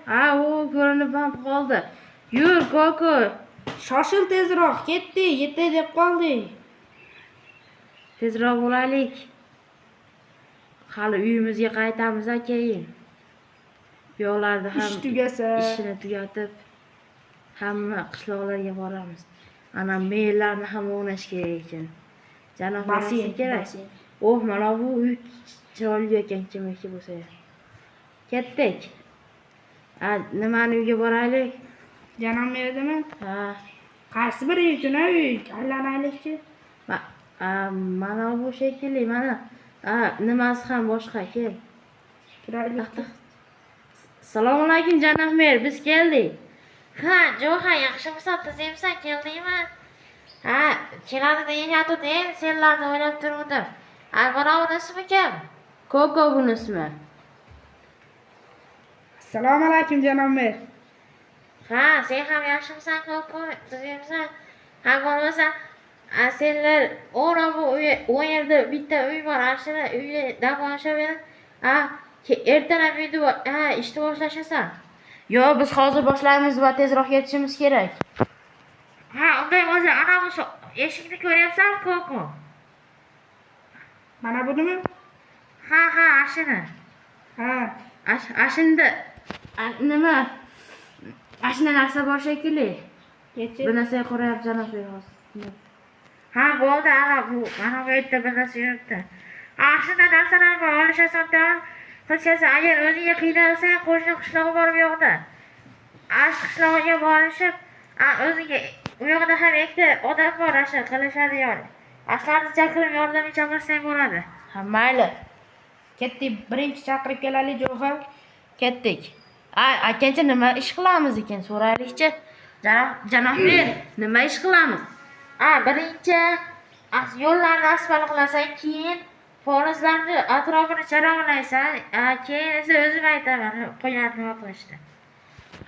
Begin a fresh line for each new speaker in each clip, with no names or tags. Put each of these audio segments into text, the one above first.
Ha, u ko'rinib ham qoldi. Yur, Koko.
Shoshil tezroq, ketdi, yetay deb qoldik.
Tezroq bo'laylik. Hali uyimizga qaytamiz keyin. Bu yoqlarda ham
Ish tugasa,
ishini tugatib hamma qishloqlarga boramiz. Ana meylarni ham o'g'nash kerak ekan. Janob
basin
kerak. Oh, mana bu uy chiroyli ekan, kimiki bo'lsa. Ketdik. Nimani uyga boraylik?
Janob merdimi?
Ha.
Qaysi bir uytuna uy? Aylanaylikchi.
Mana bu shekilli, mana. Nimasi ham boshqa, kel.
Turaylik.
Assalomu alaykum janob mer, biz keldik.
Ha, Jo'xa, yaxshimisan, tuzimsan, keldingmi? Ha, keladi deyatuvdim, senlarni o'ylab turuvdim. Mana uni ismi kim?
Koko buni ismi.
Assalomu alaykum janob mer.
Ha, sen ham yaxshimisan, Koko, tuzimsan. Ha, bo'lmasa, senlar bu yerda bitta uy bor, ashuna uyda dam olishaverib. Ertalab uyda ishni boshlashasan.
Yo, biz hozir boshlaymiz va tezroq yetishimiz kerak.
Ha, unday bo'lsa, ana bu eshikni ko'ryapsanmi, Koko?
Mana bunimi?
Ha, ashuna.
Ha,
Ashunda nima? Ashuna narsa bor shekilli. Bu narsaga qarayapti janob hozir.
Ha, bo'ldi, mana bu yerda bir narsa yuribdi. Ashuna narsalarni olishasan, qilchasan, agar o'zingga qiynalsang, qo'shni qishlog'i bor bu yoqda. Qishlog'iga borishib, o'zingga u yoqda ham ikkita odam bor, qilishadigan. Ashlarni chaqirib yordamga chaqirsang bo'ladi.
Ha, mayli.
ketdik. Birinchi chaqirib kelaylik Jo'xa.
Ketdik. Akancha nima ish qilamiz ekan so'raylikchi. Janob mer, nima ish qilamiz?
Birinchi yo'llarni asfalt qilasan, keyin polizlarni atrofini charamlaysan, keyin esa o'zim aytaman qo'ylarni yo'qlashdi.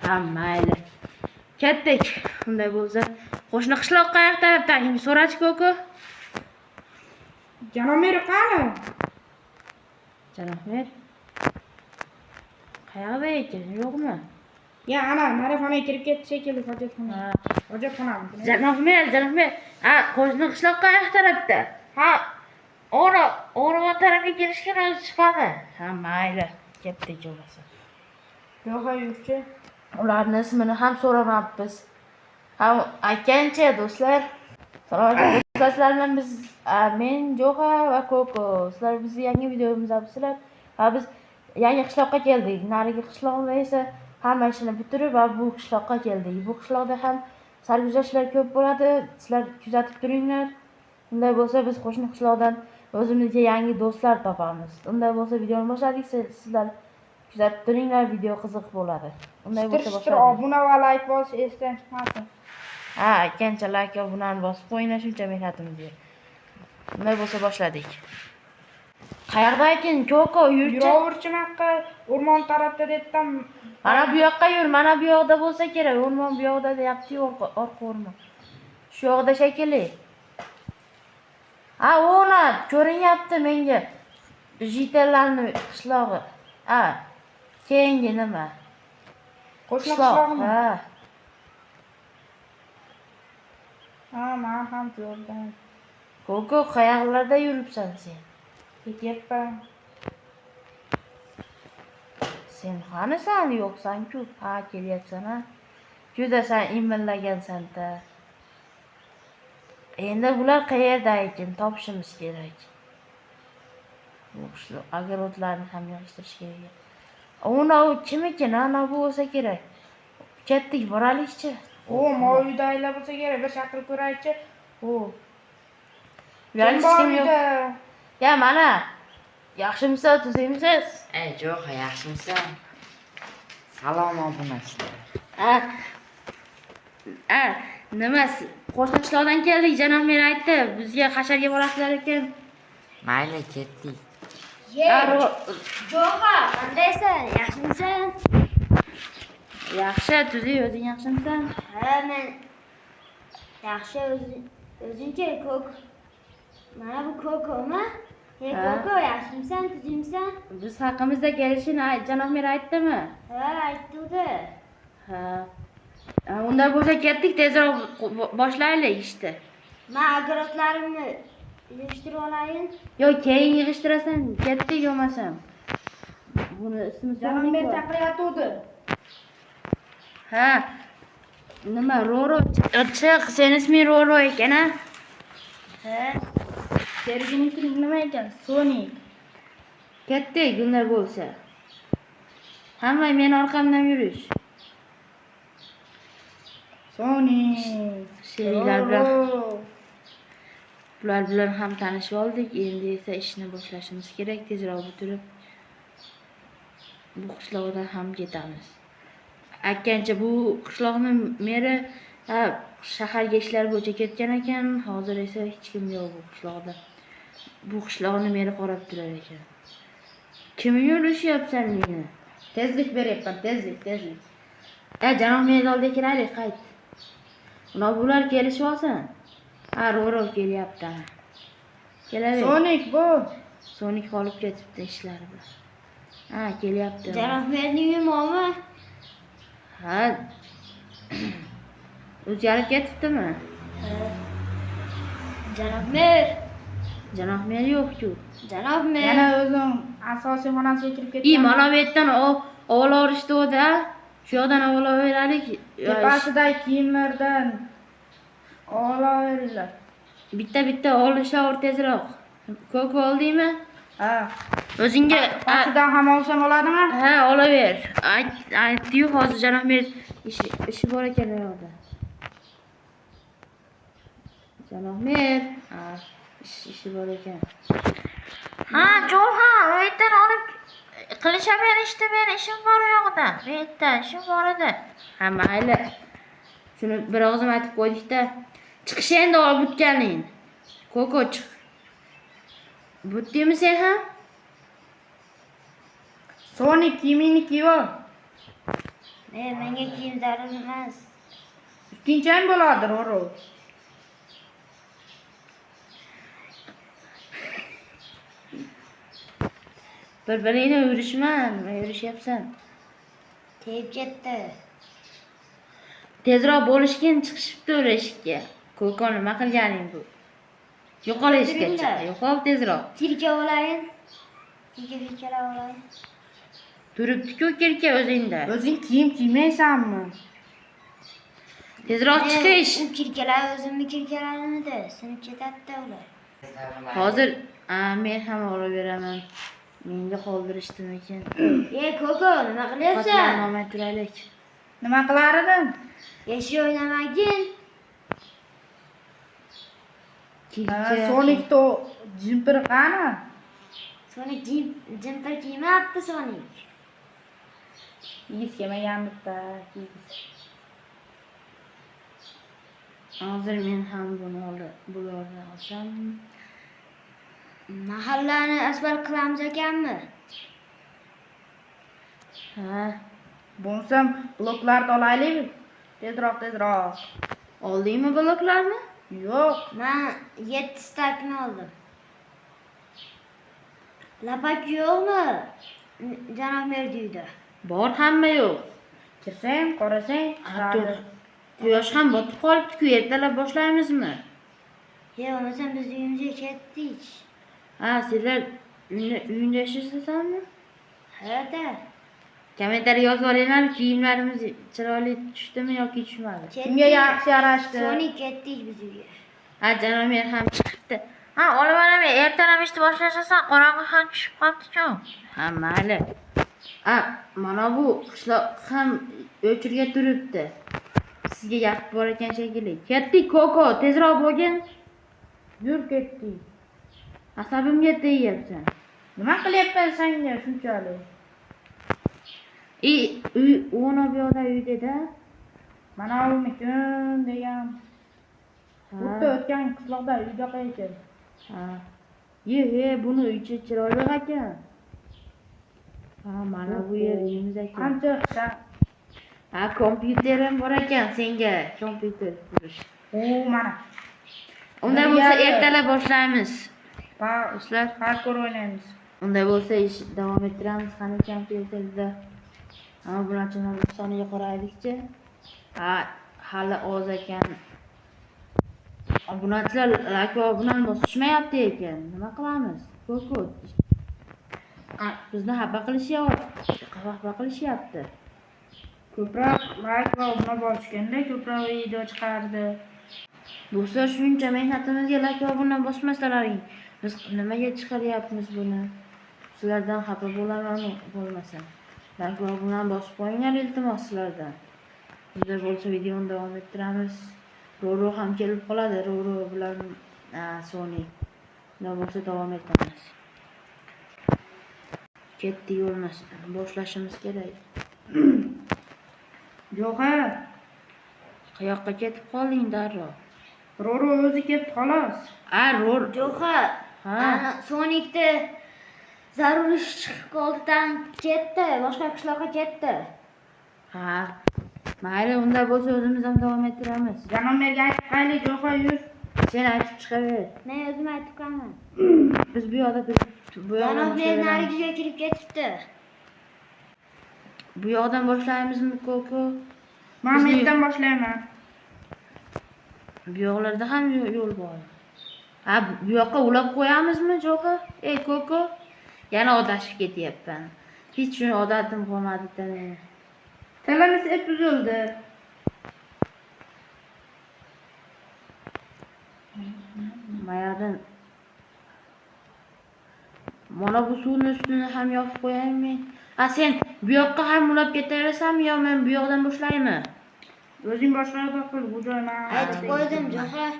Ha, mayli. Ketdik. Unday bo'lsa, qo'shni qishloq qayoqda deb so'rachi Koko.
Janob mer qani?
Janob mer. Qayoqda ekan, yo'qmi?
Ya, ana narxonaga kirib ketdi shekilli, hojatxona. Hojatxonami?
Janob mer. Qo'shni qishloq qayoq tarafda?
O'rmon tarafga kirishgan o'zi chiqadi.
Ha, mayli. Ketdik bo'lsa.
Jo'xa yurchi.
Ularning ismini ham so'ramabmiz. Akancha do'stlar. Salom do'stlar, biz men Jo'xa va Koko. Sizlar bizning yangi videomizni ko'ribsizlar. Biz yangi qishloqqa keldik. Narigi qishloqda esa hamma ishini bitirib bu qishloqqa keldik. Bu qishloqda ham sarguzashtlar ko'p bo'ladi. Sizlar kuzatib turinglar. Unday bo'lsa biz qo'shni qishloqdan o'zimizga yangi do'stlar topamiz. Unday bo'lsa videoni boshladik. Sizlar kuzatib turinglar, video qiziq bo'ladi. Unday bo'lsa boshladik.
Obuna va like bosish esdan chiqmasin.
Akancha like va obunani bosib qo'yinglar, shuncha mehnatimizga. Unday bo'lsa boshladik. Qayerda ekan Koko yurchi?
Yuraverchimakka o'rmon tarafda dedim.
Mana bu yoqqa yur, mana bu yoqda bo'lsa kerak. O'rmon bu yoqda deyapti, orqa o'rmon. Shu yoqda shekilli. Ona ko'rinyapti menga. Jitellarning qishlog'i. Keyingi nima?
Qo'shni qishlog'imi? Men ham ko'rdim.
Koko, qayoqlarda yuribsan sen?
Ketyapman.
Sen qanisan yo'qsan-ku? Kelyapsan-a. Juda sen imillagansan-da. Endi bular qayerda ekan? Topishimiz kerak. Shu огородlarni ham yig'ishtirish kerak. Ona kim ekan? Ana bu bo'lsa kerak. Ketdik, boralikchi.
Mo'yda aylab bo'lsa kerak, bir chaqirib ko'raychi.
Uyalish kim yo'q? Ya, mana. Yaxshimisiz, tuzimsiz?
Jo'xa, yaxshimisan? Salom obunachilar.
Nima? Qo'shni qishloqdan keldik, janob mer aytdi. Bizga hasharga borasizlar ekan.
Mayli, ketdik.
Jo'xa, qandaysan? Yaxshimisan?
Yaxshi, tuzi, o'zing yaxshimisan?
Men yaxshi, o'zingchi Koko. Mana bu Kokomi? Hey
Ha.
Koko, yaxshimisan, tuzimsan?
Biz haqimizda kelishini janob mer aytdimi?
Ha, aytdi.
Ha. Unda bo'lsa ketdik, tezroq boshlaylik ishni.
Men огородlarimni yig'ishtirib olayin.
Yo, keyin yig'ishtirasan, ketdik bo'lmasam. Buni ismi
Janob mer
Sonik.
chaqiryotgandi.
Ha. Nima, Roro chiq, sen isming Roro ekan, a?
Ha.
Serginiki nima ekan? Sonik.
Ketdik, unday bo'lsa. Hamma men orqamdan yurish.
Sonik.
Sheriklar bilan
Roro.
bular bilan ham tanishib oldik. Endi esa ishni boshlashimiz kerak. Tezroq bitirib bu qishloqdan ham ketamiz. Aytgancha bu qishloqni meri shaharga ishlar bo'yicha ketgan ekan. Hozir esa hech kim yo'q bu qishloqda. Bu qishloqni meri qarab turar ekan. Kimga urishyapsan meni?
Tezlik beryapman, tezlik.
Janob meni oldiga kelaylik, qayt. Bular kelishib olsin. Ha, Roro kelyapti. Kelaver.
Sonik bu.
Sonik qolib ketibdi ishlari bilan. Ha, kelyapti.
Janob merning uyimi?
Ha. O'zgarib ketibdimi?
Janob mer.
Janob mer yo'q-ku.
Janob mer.
Yana o'zim asosiy xonasiga kirib ketdim.
Mana bu yerdan olaverishdi-da. Shu yoqdan olaveraylik.
Tepasidagi kiyimlardan olaveringlar.
Bitta olishaver tezroq. Ko'k oldingmi?
Ha.
O'zingga
Pastidan ham olsam bo'ladimi?
ha, olaver. Aytdi-yu, hozir janob mer ishi bor ekan u yoqda. Janob mer, ha, ishi bor ekan. Ha, Jo'ha, u yerdan olib qilishaver ishni, men ishim bor u yoqda. Bu yerda ishim bor edi. Ha, mayli. Shuni bir og'zim aytib qo'ydik-da. Chiqish endi olib o'tganing. Koko chiq. Butdingmi sen ham?
Sonik kiyimingni kiyib ol.
Menga kiyim zarur emas.
Ikkinchi bo'ladi, Roro.
Bir-biringni nima yurishyapsan?
Tegib ketdi.
Tezroq bo'lishgin chiqishibdi eshikka. Ko'ko nima qilganing bu? Yo'qol eshikka. Yo'qol tezroq.
Kirka olayin. Kirka olayin.
Turibdi-ku kirka o'zingda.
O'zing kiyim kiymaysanmi?
Tezroq chiqish.
U kirkalar o'zimni kirkalarimidi? Sinib ketadi ular.
Hozir men ham olaveraman. Menga qoldirishdimikin?
Ey Koko, nima qilyapsan?
Qatlamay turaylik.
Nima qilar edim?
Yashay o'ynamagin.
Sonik to jimpir qani?
Sonik jimper kiymabdi Sonik.
Kiyis kelmagan bitta.
Hozir men ham bularni olsam.
Mahallani asfalt qilamiz ekanmi?
Ha,
Bo'lsam bloklarni olaylik. Tezroq.
oldingmi bloklarni?
Yo'q.
Men 7 stakni oldim. Lapak yo'qmi? Janob mer deydi.
Bor, hamma yo'q.
Kirsang, qarasang, chiqadi.
Quyosh ham botib qolibdi-ku, ertalab boshlaymizmi?
Yo'q, bo'lmasam biz uyimizga ketdik.
Ha, sizlar uyingda yashaysanmi?
Ha-da.
Kommentariy yozib olinglar, kiyimlarimiz chiroyli tushdimi yoki tushmadi.
Kimga yaxshi yarashdi?
Sonik ketdik biz uyga.
Ha, janob mer ham chiqibdi. Ha, olib olaman, ertalab ishni boshlasasan, qorong'i ham tushib qolibdi-ku. Ha, mayli. Ha, mana bu qishloq ham o'chirga turibdi. Sizga gap bor ekan shekilli. Ketdik, Koko, tezroq bo'lgin.
Yur ketdik.
Asabimga tegayapsan.
Nima qilyapsan senga shunchalik?
Uy o'na bu yoqda uyda-da.
Mana umikin degan. Xuddi o'tgan qishloqda uyda ekan.
Ha. Buni uyi chiroyli ekan. Ha, mana bu yer uyimiz ekan.
Qancha
Ha, kompyuterim bor ekan senga, kompyuter qurish.
mana.
Unda bo'lsa ertalab boshlaymiz. Do'stlar,
hardcore o'ynaymiz.
unday bo'lsa ish davom ettiramiz. Qani kompyuterda. Ammo bunaqa soniga qaraylikchi. Hali oz ekan. Obunachilar like bilan bosishmayapti ekan. Nima qilamiz? Ko'p. Bizni xafa qilishyapti.
Ko'proq like va obuna bosganda ko'proq video chiqardi.
Do'stlar, shuncha mehnatimizga like va obuna bosmasalaring. Biz nimaga chiqaryapmiz buni? Sizlardan xafa bo'laman bo'lmasa. Like va obuna bosib qo'yinglar iltimos sizlardan. Bunday bo'lsa videoni davom ettiramiz. Roro ham kelib qoladi. Roro bilan Sony. Nima bo'lsa davom etamiz. Ketdik bo'lmasa. Boshlashimiz kerak.
Jo'xar,
Qayoqqa ketib qolding darrov?
Roro o'zi ketdi xolos.
Roro.
Jo'xar,
Ha.
ana Sonikda zarur ish chiqib qoldidan ketdi, boshqa qishloqqa ketdi.
Ha. Mayli, unday bo'lsa o'zimiz ham davom ettiramiz.
Janomerga aytib qayli Jo'xar yur.
Sen aytib chiqaver.
Men o'zim aytib qolaman.
Biz bu yoqda
Janob men narigiga kirib ketibdi.
Bu yoqdan boshlaymizmi, Koko?
Men mendan boshlayman.
Bu yoqlarda ham yo'l bor. Bu yoqqa ulab qo'yamizmi, Jo'qa? Ey, Koko. Yana odashib ketyapman. Hech shuni odatim qolmadi-da meni.
Tilimiz ep uzildi.
Mayadan. Mana bu suvni ustini ham yopib qo'yaymi? Sen bu yoqqa ham ulab ketaverasanmi yo men bu yoqdan boshlaymi?
O'zing boshqayoqqa qil, bu joy men
Aytib qo'ydim, Jo'xar.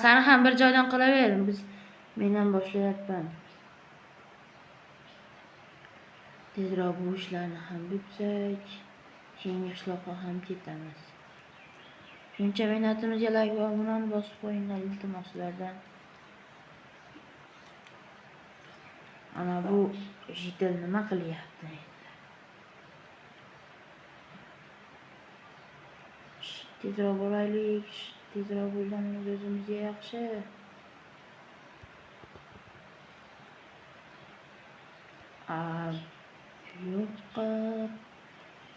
Seni ham bir joydan qilaver. Men ham boshlayapman. Tezroq bu ishlarni ham bitsak, keyingi qishloqqa ham ketamiz. Shuncha mehnatimizga like va obunani bosib qo'yinglar iltimos sizlardan. Ana bu jitil nima qilyapti endi? Tezroq bo'laylik, tezroq bo'lganimiz o'zimizga yaxshi. Yo'qqa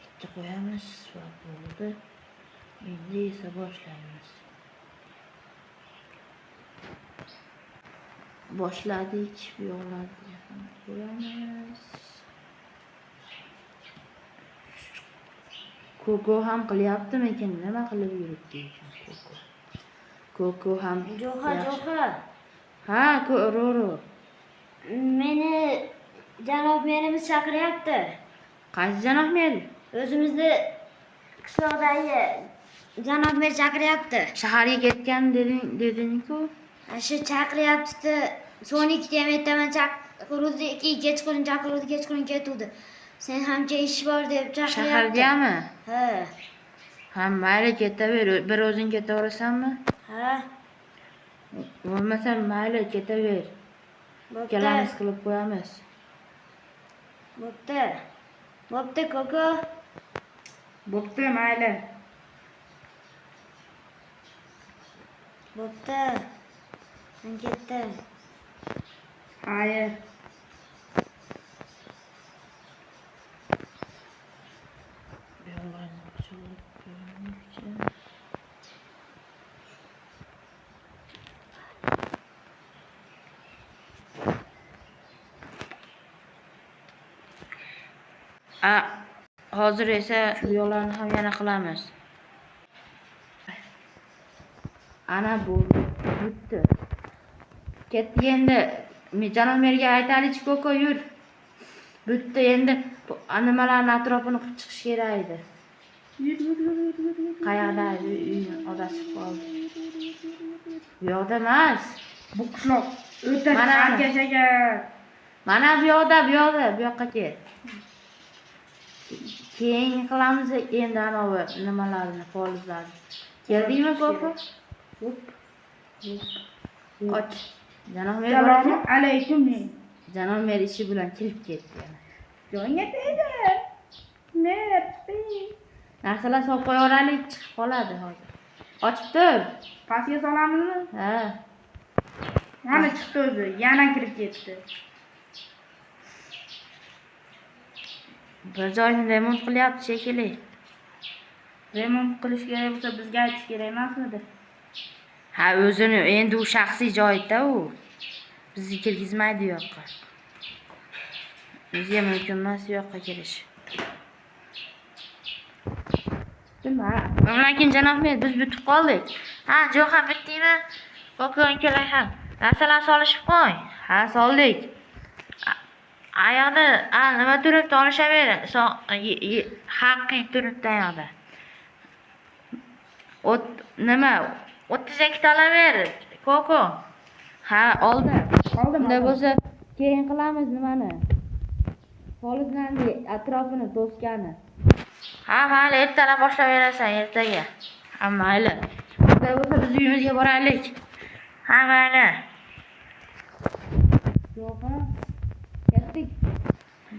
bitta qo'yamiz va bo'ldi. Endi esa boshlaymiz. Boshladik, bu yoqlarga ham qo'yamiz. Koko ham qilyaptimikin? Nima qilib yuribdi ekan Koko? Koko ham
Jo'xar.
Ha, Roro.
Meni janob merimiz chaqiryapti.
Qaysi janob mer?
O'zimizni qishloqdagi janob mer chaqiryapti.
Shaharga ketgan deding-ku.
Shu chaqiryapti. Sonik ham aytaman chaqiruvdi, kechqurun chaqiruvdi, kechqurun ketuvdi. Sen hamcha ish bor deb chaqiryapti.
Shahargami?
Ha.
Ha, mayli ketaver. Bir o'zing ketaverasanmi?
Ha.
Bo'lmasa mayli ketaver. Ikkalamiz qilib qo'yamiz.
Bo'pti, Koko.
bo'pti, mayli.
Bo'pti. Men ketdim.
Hayır.
Hozir esa bu yo'llarni ham yana qilamiz. Ana bu bitti. Ketdi endi. Janob merga aytaylik, Koko yur. Bitti endi nimalarni atrofini qilib chiqish kerak edi.
Yur.
Qayerda uy odasi qoldi. Bu yoqda emas.
Bu qishloq o'ta
Mana.
shahar.
Mana bu yoqda, bu yoqqa ket. Keyin qilamiz endi anavi nimalarni, polizlarni. Keldingmi, Koko? Och. Janob mer
Assalomu alaykum.
Janob mer ishi bilan kirib ketdi yana.
Joyga tegdi. Mersi.
Narsalar solib qo'yaveraylik, chiqib qoladi hozir. Ochib tur.
Pastga solamizmi?
Ha.
Mana chiqdi o'zi, yana kirib ketdi.
Bir joyni remont qilyapti shekilli.
Remont qilish kerak bo'lsa bizga aytish kerak emasmidi?
Ha, o'zini endi u shaxsiy joyda u. Bizni kirgizmaydi u yoqqa. Bizga mumkin emas u yoqqa kirish. Nima? Mamlakin janob, biz bitib qoldik.
Ha, yo'q ham bitdingmi? Ko'kon kelay ham. Narsalar solishib qo'y.
Ha, soldik.
Ayoqni, nima turibdi olishaver. Haqqing turibdi ayoqda.
Nima?
32 ta olaver. Koko.
Ha, oldim.
Oldim.
Unda bo'lsa, keyin qilamiz nimani? Polizlarni atrofini to'sgani.
Ha, mayli, ertalab boshlayverasan, ertaga.
Ha, mayli. Unda bo'lsa biz uyimizga boraylik.
Ha, mayli.
Jo'xa, ketdik.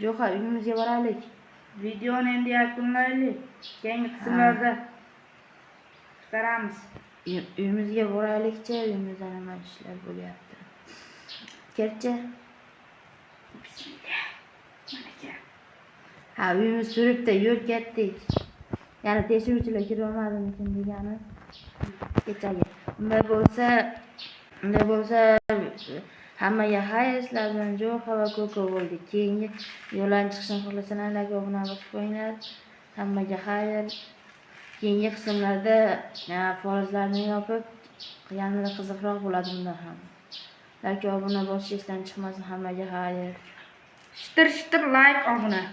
Jo'xa, uyimizga boraylik.
Videoni endi yakunlaylik. Keyingi qismlarda chiqaramiz.
Uyimizga boraylikcha, uyimizda nima ishlar bo'lyapti. Ketchi. Ha, uyimiz turibdi, yur ketdik. Yana tekshiruvchilar kirolmadimikin degani. Kechagi. Unday bo'lsa hammaga xayr, sizlar bilan Jo'xa va Koko bo'ldik. Keyingi yo'ldan chiqishni xohlasanlarga obuna bo'lib qo'yinglar. Hammaga xayr. Keyingi qismlarda farazlarni yopib, yanada qiziqroq bo'ladi bundan ham. Like obuna bosishdan chiqmasin, hammaga xayr.
Shitir like obuna.